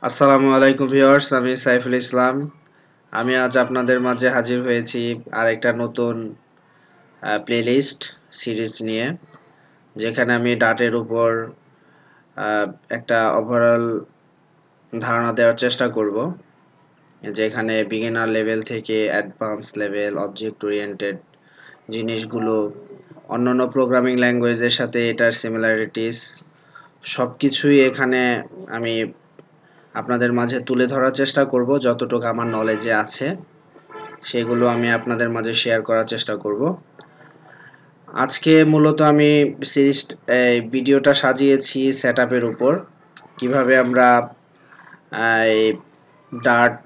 আসসালামু আলাইকুম ভিউয়ার্স, আমি সাইফুল ইসলাম। আমি আজ আপনাদের মাঝে হাজির হয়েছি আরেকটা নতুন প্লেলিস্ট সিরিজ নিয়ে, যেখানে আমি ডাটের উপর আহ, একটা ওভারঅল ধারণা দেওয়ার চেষ্টা করব, যেখানে বিগিনার লেভেল থেকে অ্যাডভান্স লেভেল, অবজেক্ট ওরিয়েন্টেড জিনিসগুলো, অন্যান্য প্রোগ্রামিং ল্যাঙ্গুয়েজের সাথে এটার সিমিলারিটিস সব কিছুই এখানে আমি আপনাদের মাঝে তুলে ধরার চেষ্টা করব। যতটুকু আমার নলেজে আছে সেগুলো আমি আপনাদের মাঝে শেয়ার করার চেষ্টা করব। আজকে মূলত আমি সিরিজ ভিডিওটা সাজিয়েছি সেটআপের উপর, কিভাবে আমরা এই ডার্ট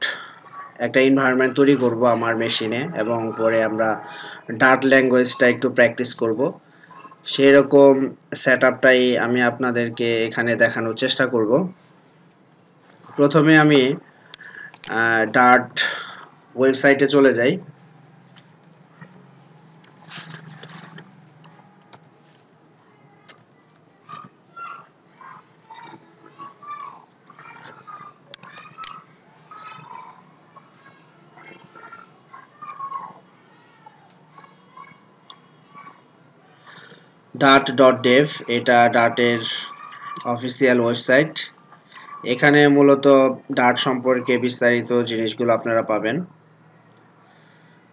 একটা এনভায়রনমেন্ট তৈরি করব আমার মেশিনে, এবং পরে আমরা ডার্ট ল্যাঙ্গুয়েজটা একটু প্র্যাকটিস করব। সেই রকম সেটআপটাই আমি আপনাদেরকে এখানে দেখানোর চেষ্টা করব। প্রথমে আমি ডার্ট ওয়েবসাইটে চলে যাই। dart.dev এটা ডার্টের অফিসিয়াল ওয়েবসাইট। এখানে মূলত ডার্ট সম্পর্কে বিস্তারিত জিনিসগুলো আপনারা পাবেন।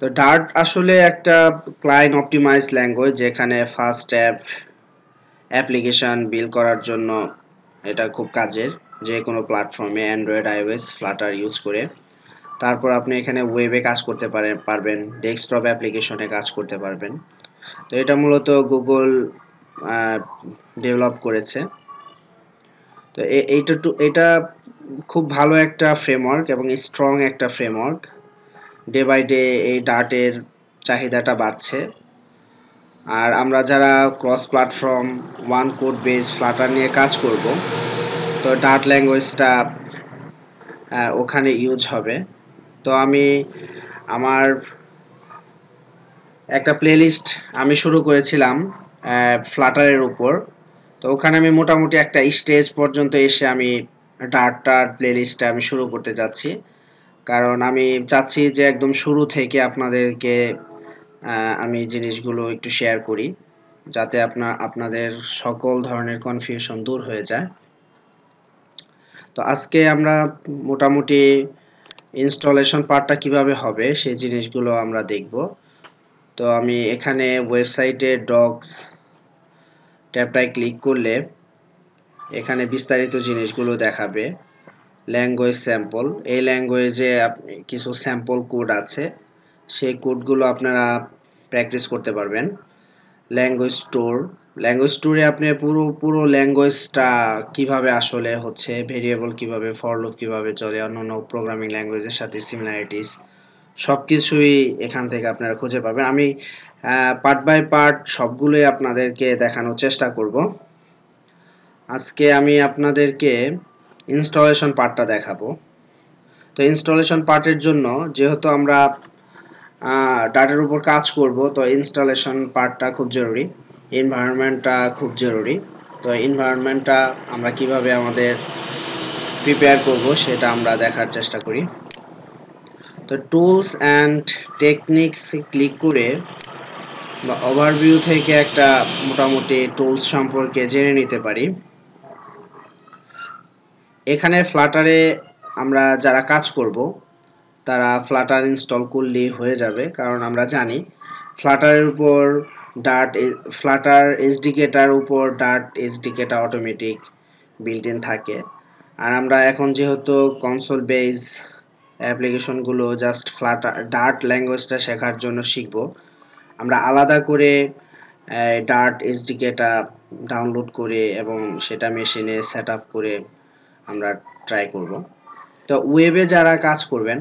তো ডার্ট আসলে একটা ক্লায়েন্ট অপটিমাইজ ল্যাঙ্গুয়েজ, যেখানে ফাস্ট অ্যাপ্লিকেশন বিল্ড করার জন্য এটা খুব কাজের, যে কোনো প্ল্যাটফর্মে অ্যান্ড্রয়েড, আইওএস, ফ্লাটার ইউজ করে। তারপর আপনি এখানে ওয়েবে কাজ করতে পারবেন, ডেস্কটপ অ্যাপ্লিকেশনে কাজ করতে পারবেন। তো এটা মূলত গুগল ডেভেলপ করেছে। তো এটা খুব ভালো একটা ফ্রেমওয়ার্ক এবং স্ট্রং একটা ফ্রেমওয়ার্ক। ডে বাই ডে এই ডার্টের চাহিদাটা বাড়ছে। আর আমরা যারা cross platform one code base Flutter নিয়ে কাজ করব, তো ডার্ট ল্যাঙ্গুয়েজটা ওখানে ইউজ হবে। তো আমি আমার একটা প্লেলিস্ট আমি শুরু করেছিলাম ফ্লাটারের উপর। তো ওখানে আমি মোটামুটি একটা স্টেজ পর্যন্ত এসে আমি ডার্টার প্লেলিস্টটা আমি শুরু করতে যাচ্ছি, কারণ আমি চাচ্ছি যে একদম শুরু থেকে আপনাদেরকে আমি জিনিসগুলো একটু শেয়ার করি, যাতে আপনাদের সকল ধরনের কনফিউশন দূর হয়ে যায়। তো আজকে আমরা মোটামুটি ইনস্টলেশন পার্টটা কিভাবে হবে সেই জিনিসগুলো আমরা দেখব। তো আমি এখানে ওয়েবসাইটে ডকস ট্যাবটায় ক্লিক করলে এখানে বিস্তারিত জিনিসগুলো দেখাবে। ল্যাঙ্গুয়েজ স্যাম্পল, এই ল্যাঙ্গুয়েজে কিছু স্যাম্পল কোড আছে, সেই কোডগুলো আপনারা প্র্যাকটিস করতে পারবেন। ল্যাঙ্গুয়েজ স্টোরে আপনি পুরো ল্যাঙ্গুয়েজটা কিভাবে আসলে হচ্ছে, ভেরিয়েবল কিভাবে, ফর লুপ কিভাবে চলে, অন্যান্য প্রোগ্রামিং ল্যাঙ্গুয়েজের সাথে সিমিলারিটিস সব কিছুই এখান থেকে আপনারা খুঁজে পাবেন। আমি পার্ট বাই পার্ট সবগুলোই আপনাদেরকে দেখানোর চেষ্টা করব। আজকে আমি আপনাদেরকে ইনস্টলেশন পার্টটা দেখাবো। তো ইনস্টলেশন পার্টের জন্য, যেহেতু আমরা ডাটার উপর কাজ করব, তো ইনস্টলেশন পার্টটা খুব জরুরি, এনভায়রনমেন্টটা খুব জরুরি। তো এনভায়রনমেন্টটা আমরা কিভাবে আমাদের প্রিপেয়ার করব সেটা আমরা দেখার চেষ্টা করি। তো টুলস অ্যান্ড টেকনিক্স ক্লিক করে বা ওভারভিউ থেকে একটা মোটামুটি টুলস সম্পর্কে জেনে নিতে পারি। এখানে ফ্লাটারে আমরা যারা কাজ করব তারা ফ্লাটার ইনস্টল করলেই হয়ে যাবে, কারণ আমরা জানি ফ্লাটারের উপর ফ্লাটার এসডিকেটার উপর ডার্ট এসডিকেটা অটোমেটিক বিল্ট ইন থাকে। আর আমরা এখন যেহেতু কনসোল বেস অ্যাপ্লিকেশনগুলো জাস্ট ডার্ট ল্যাঙ্গুয়েজটা শেখার জন্য শিখব, আমরা আলাদা করে ডার্ট এসডিকেটা ডাউনলোড করে এবং সেটা মেশিনে সেট আপ করে আমরা ট্রাই করব। তো ওয়েবে যারা কাজ করবেন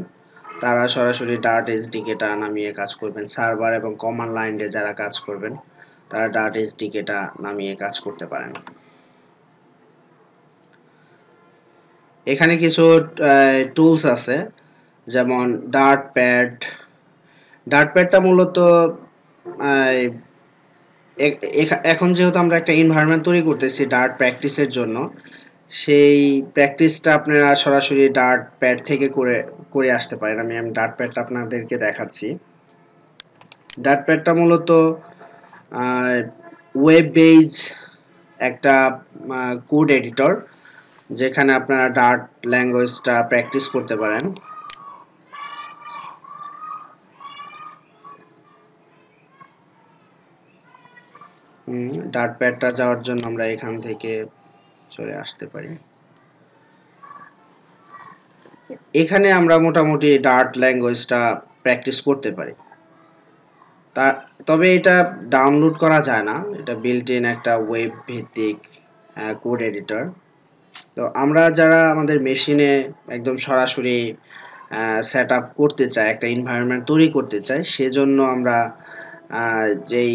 তারা সরাসরি ডার্ট এসডিকেটা নামিয়ে কাজ করবেন। সার্ভার এবং কমান্ড লাইনে যারা কাজ করবেন তারা ডার্ট এসডিকেটা নামিয়ে কাজ করতে পারেন। এখানে কিছু টুলস আছে, যেমন ডার্টপ্যাডটা মূলত এখন যেহেতু আমরা একটা এনভায়রনমেন্ট তৈরি করতেছি ডার্ট প্র্যাকটিসের জন্য, সেই প্র্যাকটিসটা আপনারা সরাসরি ডার্ট প্যাড থেকে করে করে আসতে পারেন। আমি ডার্ট প্যাডটা আপনাদেরকে দেখাচ্ছি। ডার্ট প্যাডটা মূলত ওয়েব বেজ একটা কোড এডিটর, যেখানে আপনারা ডার্ট ল্যাঙ্গুয়েজটা প্র্যাকটিস করতে পারেন। ডার্ট প্যাডটা যাওয়ার জন্য আমরা এখান থেকে চলে আসতে পারি। এখানে আমরা মোটামুটি ডার্ট ল্যাঙ্গুয়েজটা প্র্যাকটিস করতে পারি। তবে এটা ডাউনলোড করা যায় না, এটা বিল্ট ইন একটা ওয়েব ভিত্তিক কোড এডিটর। তো আমরা যারা আমাদের মেশিনে একদম সরাসরি সেট আপ করতে চাই, একটা এনভায়রনমেন্ট তৈরি করতে চাই, সেজন্য আমরা যেই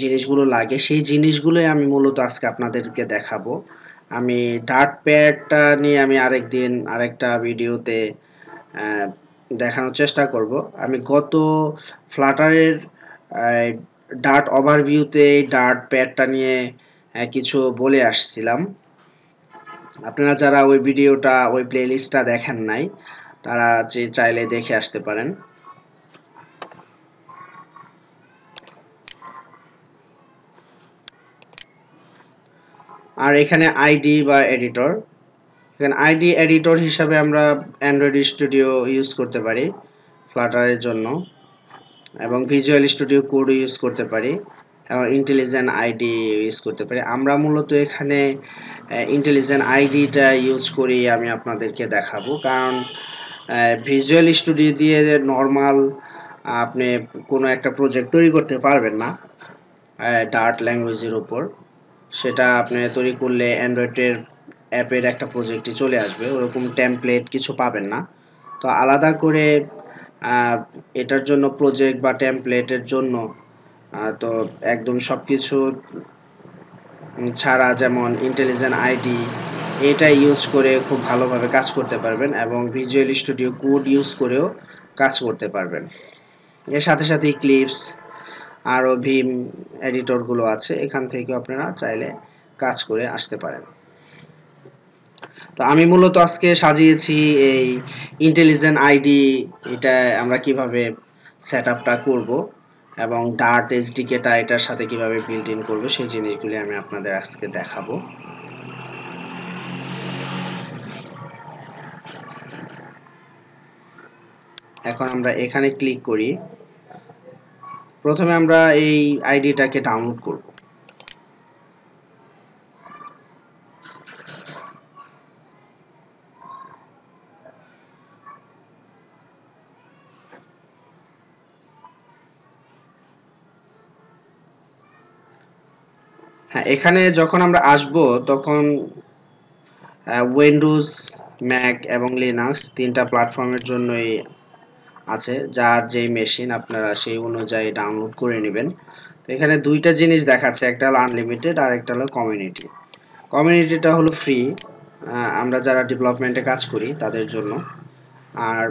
জিনিসগুলো লাগে সেই জিনিসগুলোই আমি মূলত আজকে আপনাদেরকে দেখাবো। আমি ডার্ট প্যাডটা নিয়ে আমি আরেকদিন আরেকটা ভিডিওতে দেখানোর চেষ্টা করব। আমি গত ফ্লাটারের ডার্ট ওভারভিউতে ডার্ট প্যাডটা নিয়ে কিছু বলে আসছিলাম। আপনারা যারা ওই ভিডিওটা ওই প্লেলিস্টটা দেখেন নাই, তারা চাইলে দেখে আসতে পারেন। আর এখানে আইডি বা এডিটর, এখানে আইডি এডিটর হিসাবে আমরা অ্যান্ড্রয়েড স্টুডিও ইউজ করতে পারি ফ্লাটারের জন্য, এবং ভিজুয়াল স্টুডিও কোড ইউজ করতে পারি, এবং ইন্টেলিজেন্ট আইডি ইউজ করতে পারি। আমরা মূলত এখানে ইন্টেলিজেন্ট আইডিটা ইউজ করি আমি আপনাদেরকে দেখাবো, কারণ ভিজুয়াল স্টুডিও দিয়ে নর্মাল আপনি কোনো একটা প্রজেক্ট তৈরি করতে পারবেন না ডার্ট ল্যাঙ্গুয়েজের উপর। সেটা আপনি তৈরি করলে অ্যান্ড্রয়েডের অ্যাপের একটা প্রজেক্টই চলে আসবে, ওরকম টেমপ্লেট কিছু পাবেন না। তো আলাদা করে এটার জন্য প্রজেক্ট বা টেমপ্লেটের জন্য তো একদম সব কিছু ছাড়া, যেমন ইন্টেলিজেন্ট আইডি এটা ইউজ করে খুব ভালোভাবে কাজ করতে পারবেন, এবং ভিজুয়াল স্টুডিও কোড ইউজ করেও কাজ করতে পারবেন। এর সাথে সাথে ক্লিপস আরও ভিম এডিটরগুলো আছে, এখান থেকে আপনারা চাইলে কাজ করে আসতে পারেন। তো আমি মূলত আজকে সাজিয়েছি এই ইন্টেলিজেন্ট আইডি, এটা আমরা কিভাবে সেট আপটা করবো এবং ডার্ট এসডিকেটা এটার সাথে কিভাবে বিল্ট ইন করবো সেই জিনিসগুলি আমি আপনাদের আজকে দেখাবো। এখন আমরা এখানে ক্লিক করি। প্রথমে আমরা এই আইডিটাকে ডাউনলোড করব। হ্যাঁ, এখানে যখন আমরা আসব তখন উইন্ডোজ, ম্যাক এবং লিনাক্স তিনটা প্ল্যাটফর্মের জন্যই আছে, যার যেই মেশিন আপনারা সেই অনুযায়ী ডাউনলোড করে নেবেন। তো এখানে দুইটা জিনিস দেখাচ্ছে, একটা হলো আনলিমিটেড আর একটা হলো কমিউনিটি। কমিউনিটিটা হলো ফ্রি, আমরা যারা ডেভেলপমেন্টে কাজ করি তাদের জন্য, আর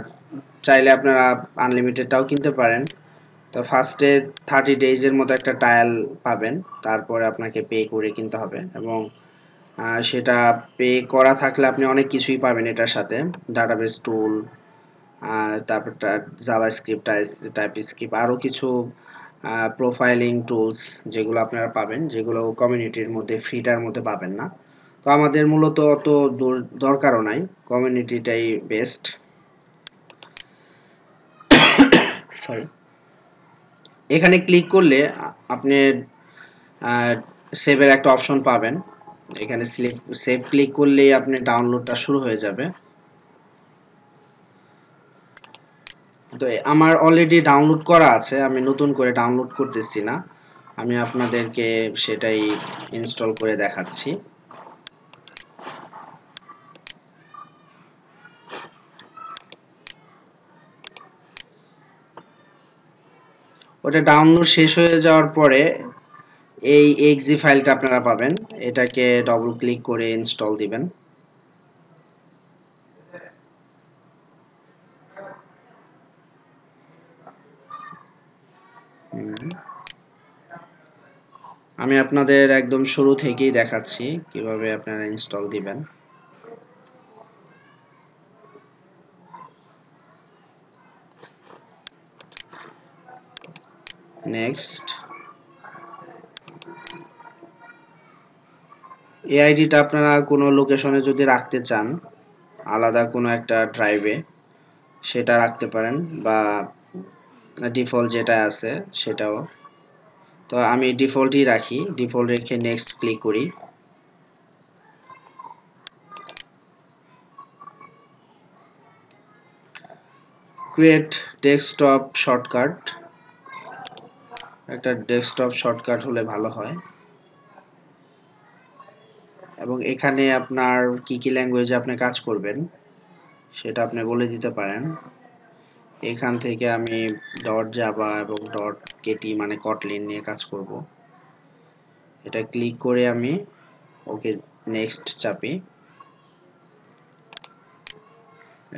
চাইলে আপনারা আনলিমিটেডটাও কিনতে পারেন। তো ফার্স্টে 30 ডেজের মতো একটা ট্রায়াল পাবেন, তারপরে আপনাকে পে করে কিনতে হবে, এবং সেটা পে করা থাকলে আপনি অনেক কিছুই পাবেন এটার সাথে, ডাটাবেস টুল, তারপর জাভাস্ক্রিপ্ট, টাইপস্ক্রিপ্ট, আরও কিছু প্রোফাইলিং টুলস যেগুলো আপনারা পাবেন, যেগুলো কমিউনিটির মধ্যে ফ্রিটার মধ্যে পাবেন না। তো আমাদের মূলত অত দরকারও নাই, কমিউনিটিটাই বেস্ট। সরি, এখানে ক্লিক করলে আপনি সেভের একটা অপশন পাবেন। এখানে সেভ ক্লিক করলেই আপনি ডাউনলোডটা শুরু হয়ে যাবে। তো আমার অলরেডি ডাউনলোড করা আছে, আমি নতুন করে ডাউনলোড করতেছি না, আমি আপনাদেরকে সেটাই ইনস্টল করে দেখাচ্ছি। ওটা ডাউনলোড শেষ হয়ে যাওয়ার পরে এই এক্সি ফাইলটা আপনারা পাবেন, এটাকে ডবল ক্লিক করে ইনস্টল দিবেন। আমি আপনাদের একদম শুরু থেকেই দেখাচ্ছি কিভাবে আপনারা ইনস্টল দিবেন। নেক্সট। এই আইডিটা আপনারা কোনো লোকেশনে যদি রাখতে চান, আলাদা কোনো একটা ড্রাইভে, সেটা রাখতে পারেন, বা ডিফল্ট যেটা আছে সেটাও। তো আমি ডিফল্টই রাখি, ডিফল্ট রেখে নেক্সট ক্লিক করি। ক্রিয়েট ডেস্কটপ শর্টকাট, একটা ডেস্কটপ শর্টকাট হলে ভালো হয়। এবং এখানে আপনার কি কি ল্যাঙ্গুয়েজে আপনি কাজ করবেন সেটা আপনি বলে দিতে পারেন। এখান থেকে আমি ডট জাভা এবং ডট কেটি মানে কটলিন নিয়ে কাজ করব। এটা ক্লিক করে আমি ওকে নেক্সট চাপি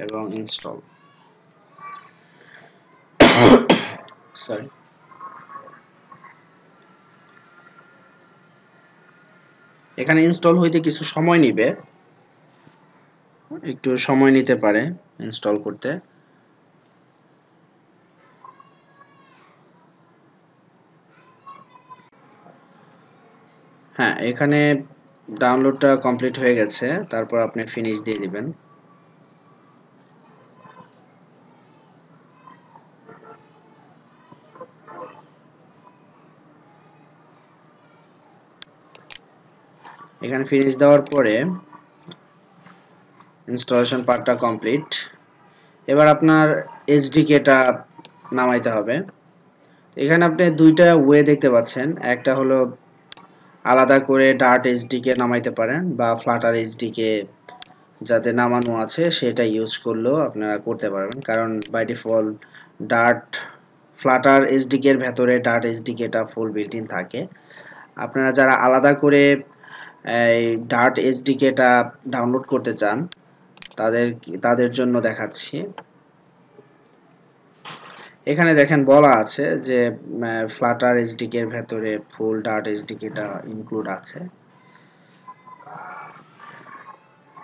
এবং ইনস্টল। সরি, এখানে ইনস্টল হইতে কিছু সময় নিবে, একটু সময় নিতে পারে ইনস্টল করতে। হ্যাঁ, এখানে ডাউনলোডটা কমপ্লিট হয়ে গেছে, তারপর আপনি ফিনিশ দিয়ে দিবেন। এখানে ফিনিশ দেওয়ার পরে ইনস্টলেশন পার্টটা কমপ্লিট। এবার আপনার এসডিকেটা নামাইতে হবে। এখানে আপনি দুইটা ওয়ে দেখতে পাচ্ছেন, একটা হলো আলাদা করে ডার্ট এসডিকে নামাইতে পারেন, বা ফ্লাটার এসডিকে যাতে নামানো আছে সেটা ইউজ করলেও আপনারা করতে পারবেন, কারণ by default Dart Flutter SDK এর ভেতরে ডার্ট এসডিকেটা ফুল বিল্ট ইন থাকে। আপনারা যারা আলাদা করে এই ডার্ট এসডিকেটা ডাউনলোড করতে চান তাদের জন্য দেখাচ্ছি। এখানে দেখেন বলা আছে যে ফ্লাটার এসডিকে এর ভেতরে ফুল ডার্ট এসডিকেটা ইনক্লুড আছে।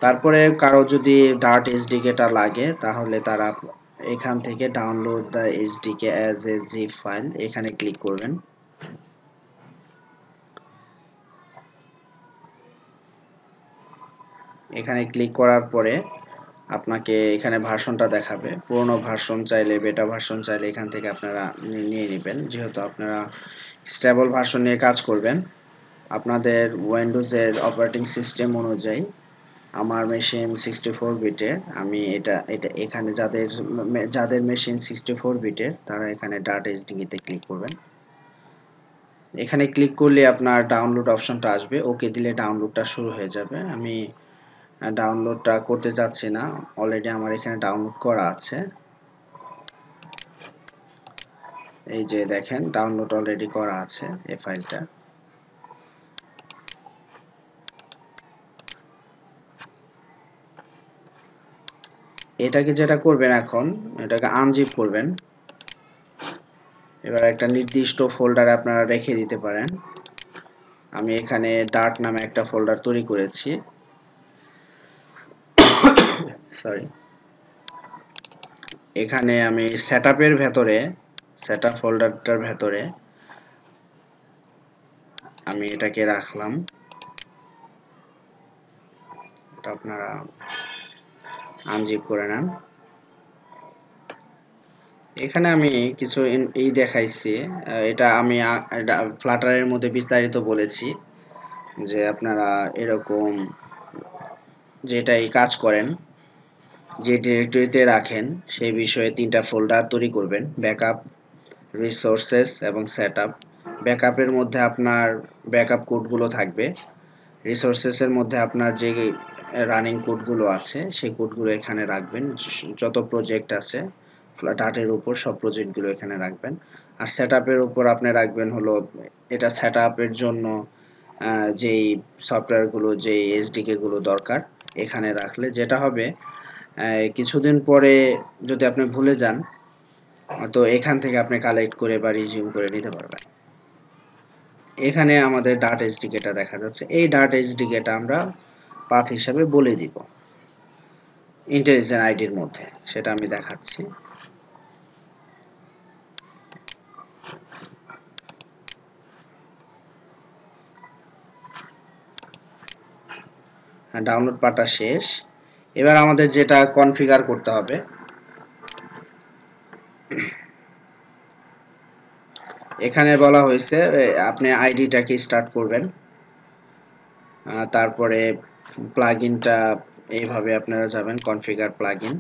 তারপরে কারো যদি ডার্ট এসডিকেটা লাগে তাহলে তারা এখান থেকে download the SDK as a zip file এখানে ক্লিক করবেন। এখানে ক্লিক করার পরে আপনাকে এখানে ভার্সনটা দেখাবে। পুরনো ভার্সন চাইলে, বেটা ভার্সন চাইলে এখান থেকে আপনারা নিয়ে নেবেন। যেহেতু আপনারা স্টেবল ভার্সন নিয়ে কাজ করবেন, আপনাদের উইন্ডোজের অপারেটিং সিস্টেম অনুযায়ী, আমার মেশিন 64 বিটের, আমি এটা এখানে যাদের মেশিন 64 বিটের তারা এখানে ডার্ট এসডিকে ক্লিক করবেন। এখানে ক্লিক করলে আপনার ডাউনলোড অপশনটা আসবে, ওকে দিলে ডাউনলোডটা শুরু হয়ে যাবে। আমি ডাউনলোডটা করতে যাচ্ছি না, অলরেডি আমার এখানে ডাউনলোড করা আছে। এই যে দেখেন ডাউনলোড অলরেডি করা আছে এই ফাইলটা। এটাকে যেটা করবেন এখন, এটাকে আনজিপ করবেন। এবার একটা নির্দিষ্ট ফোল্ডারে আপনারা রেখে দিতে পারেন। আমি এখানে ডার্ট নামে একটা ফোল্ডার তৈরি করেছি। সরি, এখানে আমি সেটআপের ভেতরে, সেটআপ ফোল্ডারটার ভেতরে আমি এটাকে রাখলাম। এটা আপনারা আনজিপ করে নেন। এখানে আমি কিছু এই দেখাইছি, এটা আমি ফ্লাটারের মধ্যে বিস্তারিত বলেছি যে আপনারা এরকম যেটাই কাজ করেন, যে ডিরেক্টরিতে রাখেন সেই বিষয়ে 3টা ফোল্ডার তৈরি করবেন: ব্যাকআপ, রিসোর্সেস এবং সেটআপ। ব্যাকআপের মধ্যে আপনার ব্যাকআপ কোডগুলো থাকবে, রিসোর্সেসের মধ্যে আপনার যে রানিং কোডগুলো আছে সেই কোডগুলো এখানে রাখবেন। যত প্রজেক্ট আছে ডাটের উপর সব প্রজেক্টগুলো এখানে রাখবেন। আর সেটআপের উপর আপনি রাখবেন হলো এটা সেটআপের জন্য যেই সফটওয়্যারগুলো, যেই এসডিকে গুলো দরকার এখানে রাখলে যেটা হবে, কিছুদিন পরে যদি আপনি ভুলে যান তো এখান থেকে আপনি কালেক্ট করে বা রিজিউম করে নিতে পারবেন। এখানে আমাদের ডাট এসডিকেটা দেখা যাচ্ছে। এই ডাট এসডিকেটা আমরা পাথ হিসাবে বলে দিব ইন্টেলিজেন্ট আইডির মধ্যে, সেটা আমি দেখাচ্ছি। ডাউনলোড পার্টটা শেষ। এবার আমাদের যেটা কনফিগার করতে হবে, এখানে বলা হয়েছে আপনি আইডিটাকে স্টার্ট করবেন, তারপরে প্লাগইনটা এইভাবে আপনারা যাবেন কনফিগার প্লাগইন,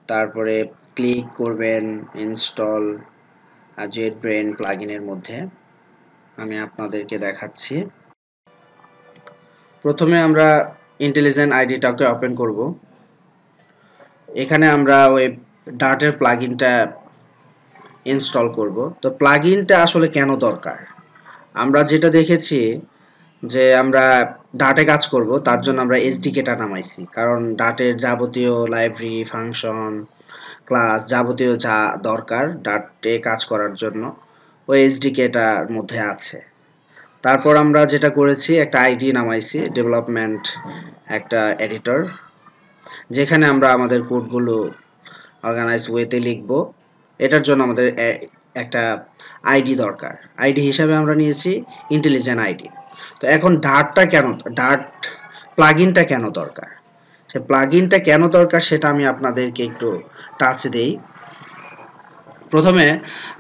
তারপরে ক্লিক করবেন ইনস্টল জেটব্রেইন প্লাগইনের মধ্যে। আমি আপনাদেরকে দেখাচ্ছি। প্রথমে আমরা ইন্টেলিজেন্ট আইডিটাকে ওপেন করব। এখানে আমরা ওই ডার্টের প্লাগইনটা ইনস্টল করব। তো প্লাগইনটা আসলে কেন দরকার? আমরা যেটা দেখেছি যে আমরা ডার্টে কাজ করব, তার জন্য আমরা এসডিকেটা নামাইছি, কারণ ডার্টের যাবতীয় লাইব্রেরি ফাংশন ক্লাস যাবতীয় যা দরকার ডার্টে কাজ করার জন্য ওই এসডিকেটার মধ্যে আছে। তারপর আমরা যেটা করেছি, একটা আইডি নামাইছি, ডেভেলপমেন্ট একটা এডিটর, যেখানে আমরা আমাদের কোডগুলো অর্গানাইজ ওয়েতে লিখব। এটার জন্য আমাদের একটা আইডি দরকার। আইডি হিসাবে আমরা নিয়েছি ইন্টেলিজেন্ট আইডি। তো এখন ডার্ট প্লাগইনটা কেন দরকার? সে প্লাগইনটা কেন দরকার সেটা আমি আপনাদেরকে একটু টাচ দেই। প্রথমে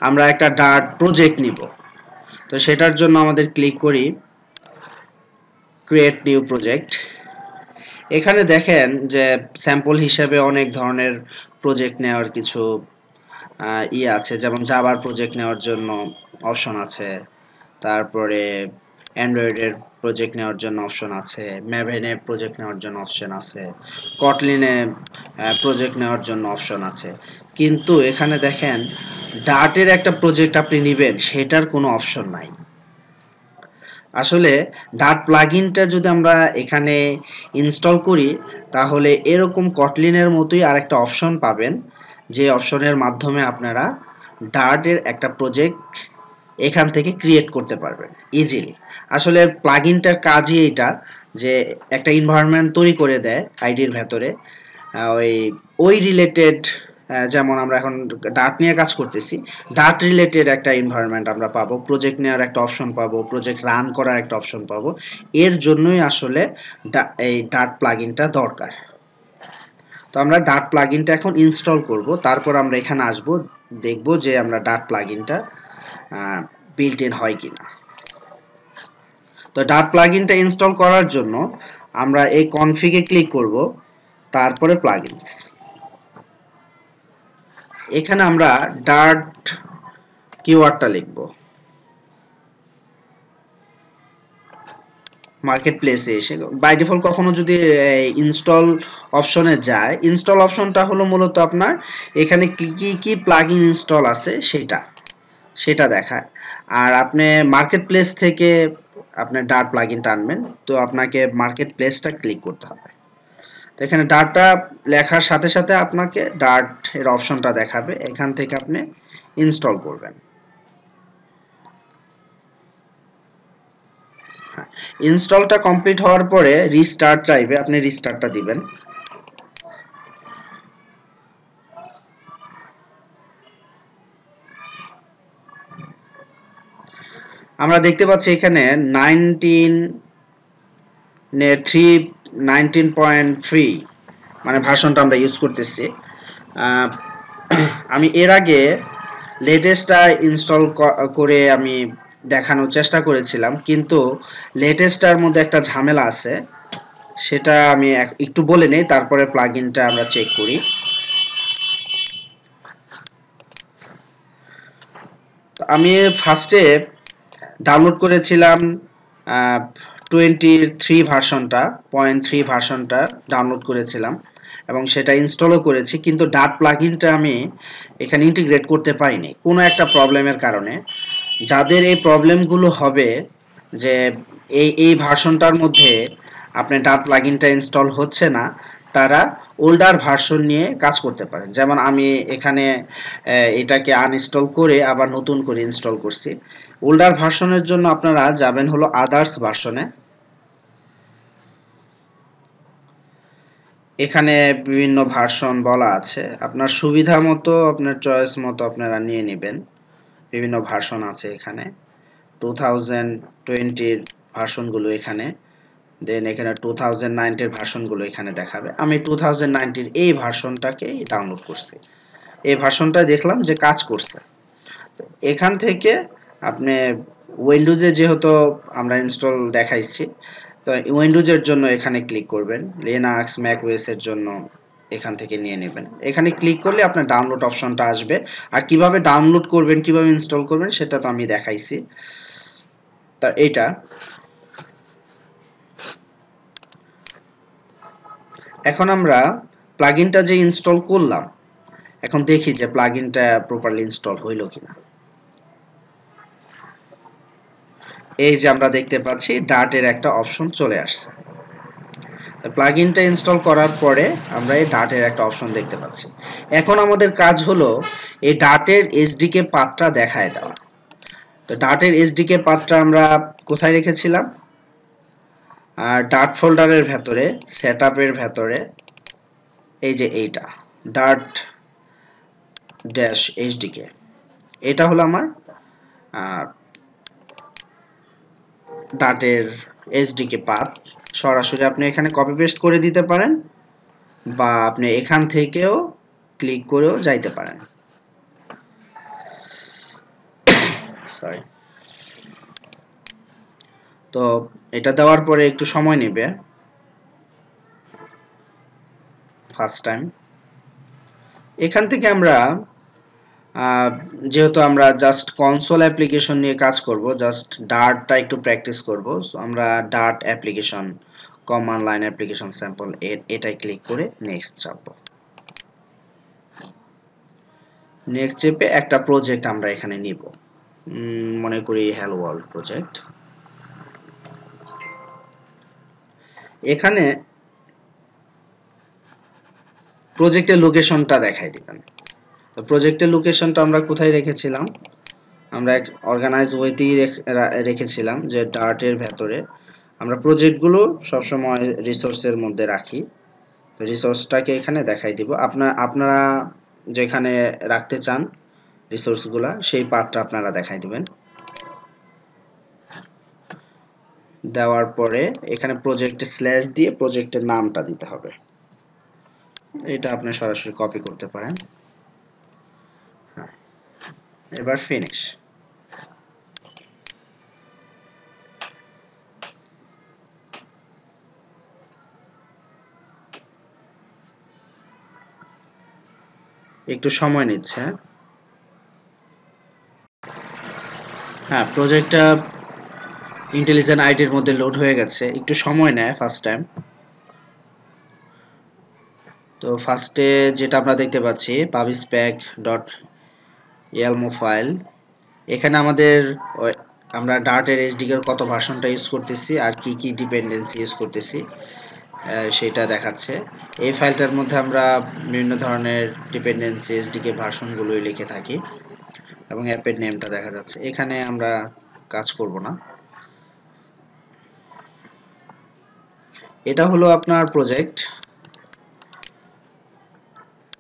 আমরা একটা ডার্ট প্রজেক্ট নিব। তো সেটার জন্য আমাদের ক্লিক করি ক্রিয়েট নিউ প্রজেক্ট। এখানে দেখেন যে স্যাম্পল হিসেবে অনেক ধরনের প্রজেক্ট নেওয়ার কিছু আছে, যেমন জাভার প্রজেক্ট নেওয়ার জন্য অপশন আছে, তারপরে অ্যান্ড্রয়েডের প্রজেক্ট নেওয়ার জন্য অপশন আছে, ম্যাভেনে প্রজেক্ট নেওয়ার জন্য অপশন আছে, কটলিনে প্রজেক্ট নেওয়ার জন্য অপশন আছে। কিন্তু এখানে দেখেন ডার্টের একটা প্রজেক্ট আপনি নেবেন, সেটার কোনো অপশন নাই। আসলে ডার্ট প্লাগইনটা যদি আমরা এখানে ইনস্টল করি, তাহলে এরকম কটলিনের মতোই আরেকটা অপশন পাবেন, যে অপশনের মাধ্যমে আপনারা ডার্টের একটা প্রজেক্ট এখান থেকে ক্রিয়েট করতে পারবেন ইজিলি। আসলে প্লাগইনটার কাজই এটা, যে একটা এনভায়রনমেন্ট তৈরি করে দেয় আইডির ভেতরে, ওই রিলেটেড, যেমন আমরা এখন ডার্ট নিয়ে কাজ করতেছি, ডার্ট রিলেটেড একটা এনভায়রনমেন্ট আমরা পাবো, প্রজেক্ট নেওয়ার একটা অপশন পাবো, প্রজেক্ট রান করার একটা অপশন পাবো। এর জন্যই আসলে এই ডার্ট প্লাগইনটা দরকার। তো আমরা ডার্ট প্লাগইনটা এখন ইনস্টল করব, তারপর আমরা এখানে আসব, দেখব যে আমরা ডার্ট প্লাগইনটা বিল্ট ইন হয় কিনা। তো ডার্ট প্লাগইনটা ইনস্টল করার জন্য আমরা এই কনফিগে ক্লিক করব, তারপরে প্লাগইনস। এখানে আমরা ডার্ট কিওয়ার্ডটা লিখব। মার্কেট প্লেসে এসে বাই ডিফল্ট কখনো যদি ইনস্টল অপশনে যায়, ইনস্টল অপশনটা হলো মূলত আপনার এখানে কি কি প্লাগইন ইনস্টল আছে সেটা দেখায়। আর আপনি মার্কেট প্লেস থেকে আপনি ডার্ট প্লাগইনটা আনবেন, তো আপনাকে মার্কেট প্লেসটা ক্লিক করতে হবে। তো এখানে ডার্টটা লেখার সাথে সাথে আপনাকে ডার্ট এর অপশনটা দেখাবে, এখান থেকে আপনি ইনস্টল করবেন। ইনস্টলটা কমপ্লিট হওয়ার পরে রিস্টার্ট চাইবে, আপনি রিস্টার্টটা দিবেন। আমরা দেখতে পাচ্ছি এখানে 19.3 মানে ভার্সনটা আমরা ইউজ করতেছি। আমি এর আগে লেটেস্টটা ইনস্টল করে আমি দেখানোর চেষ্টা করেছিলাম, কিন্তু লেটেস্টটার মধ্যে একটা ঝামেলা আছে, সেটা আমি একটু বলে নেই, তারপরে প্লাগইনটা আমরা চেক করি। আমি ফার্স্টে ডাউনলোড করেছিলাম 23 ভার্সনটা, 0.3 ভার্সনটা ডাউনলোড করেছিলাম এবং সেটা ইনস্টলও করেছি, কিন্তু ডার্ট প্লাগইনটা আমি এখানে ইন্টিগ্রেট করতে পারিনি কোনো একটা প্রবলেমের কারণে। যাদের এই প্রবলেমগুলো হবে, যে এই ভার্সনটার মধ্যে আপনার ডার্ট প্লাগইনটা ইনস্টল হচ্ছে না, তারা ওল্ডার ভার্সন নিয়ে কাজ করতে পারেন। যেমন আমি এখানে এটাকে আনইনস্টল করে আবার নতুন করে ইনস্টল করছি। ওল্ডার ভার্সনের জন্য আপনারা যাবেন হলো আদার্স ভার্সনে। এখানে বিভিন্ন ভার্সন বলা আছে, আপনার সুবিধা মতো আপনার চয়েস মতো আপনারা নিয়ে নেবেন। বিভিন্ন ভার্সন আছে এখানে, 2020 ভার্সনগুলো এখানে দেন এখানে 2009 এর ভার্সনগুলো এখানে দেখাবে। আমি 2019 এই ভার্সনটাকে ডাউনলোড করছি। এই ভার্সনটা দেখলাম যে কাজ করছে। এখান থেকে আপনি উইন্ডোজে যেহেতু আমরা ইনস্টল দেখাইছি, তো উইন্ডোজের জন্য এখানে ক্লিক করবেন, লিনাক্স ম্যাক ওএস এর জন্য এখান থেকে নিয়ে নেবেন। এখানে ক্লিক করলে আপনার ডাউনলোড অপশনটা আসবে। আর কিভাবে ডাউনলোড করবেন, কিভাবে ইনস্টল করবেন সেটা তো আমি দেখাইছি। তা এটা এখন আমরা প্লাগইনটা যে ইনস্টল করলাম, এখন দেখি যে প্লাগইনটা প্রপারলি ইনস্টল হইলো কিনা। এই যে আমরা দেখতে পাচ্ছি ডার্টের একটা অপশন চলে আসছে। প্লাগইনটা ইনস্টল করার পরে আমরা এই ডার্টের একটা অপশন দেখতে পাচ্ছি। এখন আমাদের কাজ হলো এই ডার্টের এসডিকে পাথটা দেখায় দেওয়া। তো ডার্টের এসডিকে পাথটা আমরা কোথায় রেখেছিলাম? আর ডার্ট ফোল্ডারের ভেতরে, সেটআপের ভেতরে, এই যে এইটা ডার্ট ড্যাশ এইচডিকে, এটা হলো আমার ডার্টের এসডিকে পাথ। সরাসরি আপনি এখানে কপি পেস্ট করে দিতে পারেন, বা আপনি এখান থেকেও ক্লিক করেও যাইতে পারেন। সরি। তো এটা দেওয়ার পরে একটু সময় নেবে ফার্স্ট টাইম। এখান থেকে আমরা যেহেতু আমরা জাস্ট কনসোল অ্যাপ্লিকেশন নিয়ে কাজ করব, জাস্ট ডার্টটা একটু প্র্যাকটিস করব, সো আমরা Dart application command line application sample এটাই ক্লিক করে নেক্সট চাপবো। নেক্সট চেপে একটা প্রজেক্ট আমরা এখানে নিব, মনে করি হ্যালো ওয়ার্ল্ড প্রজেক্ট। এখানে প্রজেক্টের লোকেশনটা দেখাই দিবেন। তো প্রজেক্টের লোকেশনটা আমরা কোথায় রেখেছিলাম? আমরা এক অর্গানাইজ ওয়েতেই রেখেছিলাম, যে ডার্টের ভেতরে। আমরা প্রজেক্টগুলো সবসময় রিসোর্সের মধ্যে রাখি, তো রিসোর্সটাকে এখানে দেখাই দিব। আপনারা যেখানে রাখতে চান রিসোর্সগুলা, সেই পার্টটা আপনারা দেখাই দিবেন। দেওয়ার পরে এখানে প্রজেক্টে স্ল্যাশ দিয়ে প্রজেক্টের নামটা দিতে হবে। এটা আপনি সরাসরি কপি করতে পারেন। হ্যাঁ, এবার ফিনিশ। একটু সময় নিচ্ছে। হ্যাঁ, প্রজেক্টটা ইন্টেলিজেন্ট আইডির মধ্যে লোড হয়ে গেছে, একটু সময় নেয় ফার্স্ট টাইম। তো ফার্স্টে যেটা আমরা দেখতে পাচ্ছি pubspec ডট yelmo ফাইল, এখানে আমাদের আমরা ডার্টের এসডিকে কত ভার্সনটা ইউজ করতেছি আর কি কি ডিপেন্ডেন্সি ইউজ করতেছি সেটা দেখাচ্ছে। এই ফাইলটার মধ্যে আমরা বিভিন্ন ধরনের ডিপেন্ডেন্সি এসডিকে ভার্সনগুলোই লিখে থাকি, এবং অ্যাপের নেমটা দেখা যাচ্ছে। এখানে আমরা কাজ করব না। এটা হলো আপনার প্রজেক্ট।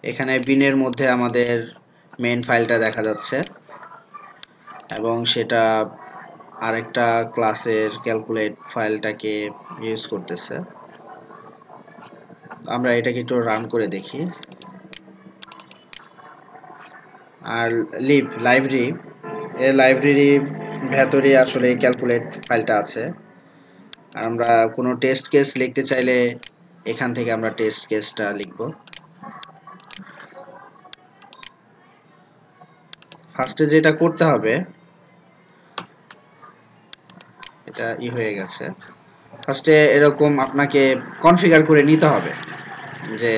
এখানে বিনের মধ্যে আমাদের মেইন ফাইলটা দেখা যাচ্ছে, এবং সেটা আরেকটা ক্লাসের ক্যালকুলেট ফাইলটাকে ইউজ করতেছে। আমরা এটাকে একটু রান করে দেখি। আর লিভ লাইব্রেরি, এই লাইব্রেরি ভেতরে আসলে ক্যালকুলেট ফাইলটা আছে। আর আমরা কোনো টেস্ট কেস লিখতে চাইলে এখান থেকে আমরা টেস্ট কেসটা লিখব। ফার্স্টে যেটা করতে হবে, এটা হয়ে গেছে। ফার্স্টে এরকম আপনাকে কনফিগার করে নিতে হবে যে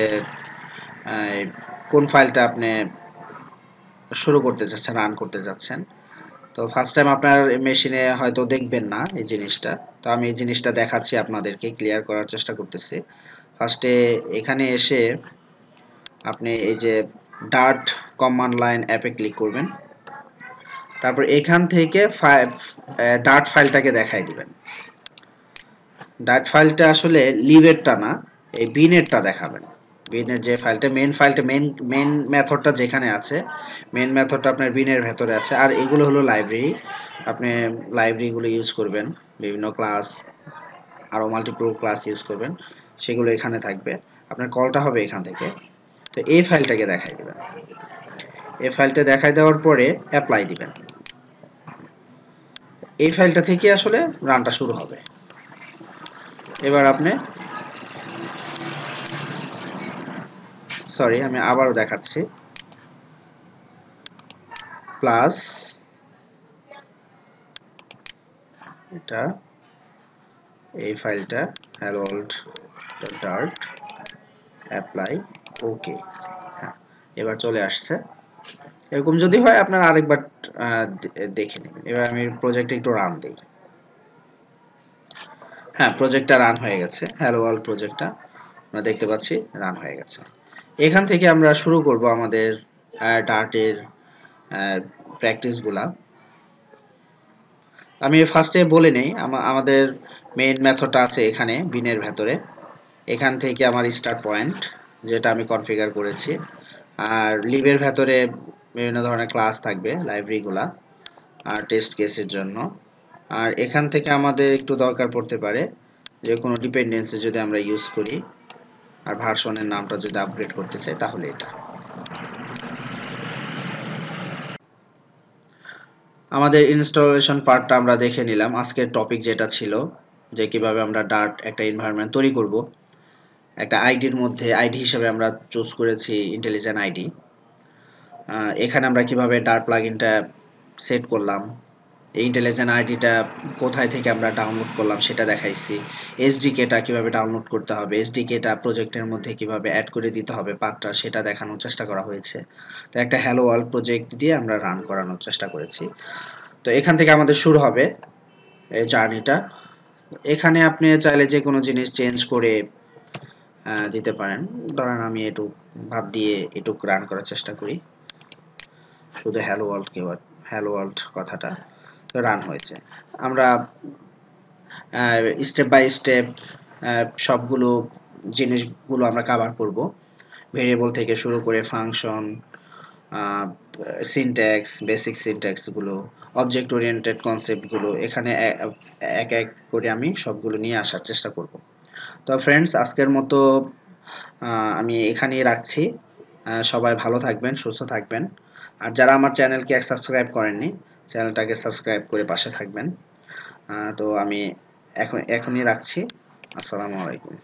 কোন ফাইলটা আপনি শুরু করতে যাচ্ছেন, রান করতে যাচ্ছেন। তো ফার্স্ট টাইম আপনার মেশিনে হয়তো দেখবেন না এই জিনিসটা, তো আমি এই জিনিসটা দেখাচ্ছি, আপনাদেরকে ক্লিয়ার করার চেষ্টা করতেছি। ফার্স্টে এখানে এসে আপনি এই যে ডার্ট কমান্ড লাইন অ্যাপে ক্লিক করবেন। তারপর এখান থেকে ডার্ট ফাইলটাকে দেখাই দিবেন। ডার্ট ফাইলটা আসলে লিভেরটা না, এই বিনেরটা দেখাবেন। বিনের যে ফাইলটা, মেন মেথডটা যেখানে আছে, মেন মেথডটা আপনার বিনের ভেতরে আছে। আর এগুলো হলো লাইব্রেরি, আপনি লাইব্রেরিগুলো ইউজ করবেন, বিভিন্ন ক্লাস আরও মাল্টিপল ক্লাস ইউজ করবেন, সেগুলো এখানে থাকবে। আপনার কলটা হবে এখান থেকে। তো এই ফাইলটাকে দেখাই দেবেন। এই ফাইলটা দেখাই দেওয়ার পরে অ্যাপ্লাই দিবেন। এই ফাইলটা থেকে আসলে রানটা শুরু হবে। এবার আপনি সরি আমি আবারও দেখাচ্ছি, প্লাস এটা এই ফাইলটা hello world dart apply okay. হ্যাঁ, এবার চলে আসছে। এরকম যদি হয় আপনারা আরেকবার দেখে নেবেন। এবার আমি প্রজেক্টে একটু রান দিই। হ্যাঁ, প্রজেক্টটা রান হয়ে গেছে। হ্যালো ওয়ার্ল্ড প্রজেক্টটা আমরা দেখতে পাচ্ছি রান হয়ে গেছে। এখান থেকে আমরা শুরু করব আমাদের ডার্টের প্র্যাকটিসগুলা। আমি ফার্স্টে বলে নেই, আমাদের মেইন মেথডটা আছে এখানে বিনের ভেতরে। এখান থেকে আমার স্টার্ট পয়েন্ট যেটা আমি কনফিগার করেছি, আর লিভের ভেতরে বিভিন্ন ধরনের ক্লাস থাকবে, লাইব্রেরিগুলা আর টেস্ট কেসের জন্য। আর এখান থেকে আমাদের একটু দরকার পড়তে পারে যে কোনো ডিপেন্ডেন্সি যদি আমরা ইউজ করি, আর ভার্সনের নামটা যদি আপগ্রেড করতে চাই তাহলে এটা। আমাদের ইনস্টলেশন পার্টটা আমরা দেখে নিলাম। আজকের টপিক যেটা ছিল যে কিভাবে আমরা ডার্ট একটা এনভায়রনমেন্ট তৈরি করব। একটা আইডির মধ্যে আইডি হিসেবে আমরা চুজ করেছি ইন্টেলিজেন্ট আইডি। এখানে আমরা কিভাবে ডার্ট প্লাগইনটা সেট করলাম, এই ইন্টেলিজেন্ট আইডিটা কোথায় থেকে আমরা ডাউনলোড করলাম সেটা দেখাইছি। এসডিকেটা কিভাবে ডাউনলোড করতে হবে, এসডিকেটা প্রজেক্টের মধ্যে কিভাবে অ্যাড করে দিতে হবে পার্টটা, সেটা দেখানোর চেষ্টা করা হয়েছে। তো একটা হ্যালো ওয়ার্ল্ড প্রজেক্ট দিয়ে আমরা রান করানোর চেষ্টা করেছি। তো এখান থেকে আমাদের শুরু হবে এই জার্নিটা। এখানে আপনি চাইলে যে কোনো জিনিস চেঞ্জ করে দিতে পারেন। ধরেন আমি এটুক বাদ দিয়ে এটুক রান করার চেষ্টা করি, শুধু hello world keyword, hello world কথাটা রান হয়েছে। আমরা স্টেপ বাই স্টেপ সবগুলো জিনিসগুলো আমরা কভার করব, ভেরিয়েবল থেকে শুরু করে ফাংশন, সিনট্যাক্স, বেসিক সিনট্যাক্সগুলো, অবজেক্ট ওরিয়েন্টেড কনসেপ্টগুলো এখানে এক এক করে আমি সবগুলো নিয়ে আসার চেষ্টা করব। তো ফ্রেন্ডস, আজকের মতো আমি এখানেই রাখছি। সবাই ভালো থাকবেন, সুস্থ থাকবেন। আর যারা আমার চ্যানেলকে সাবস্ক্রাইব করেননি, চ্যানেলটাকে সাবস্ক্রাইব করে পাশে থাকবেন। তো আমি এখনই রাখছি। আসসালামু আলাইকুম।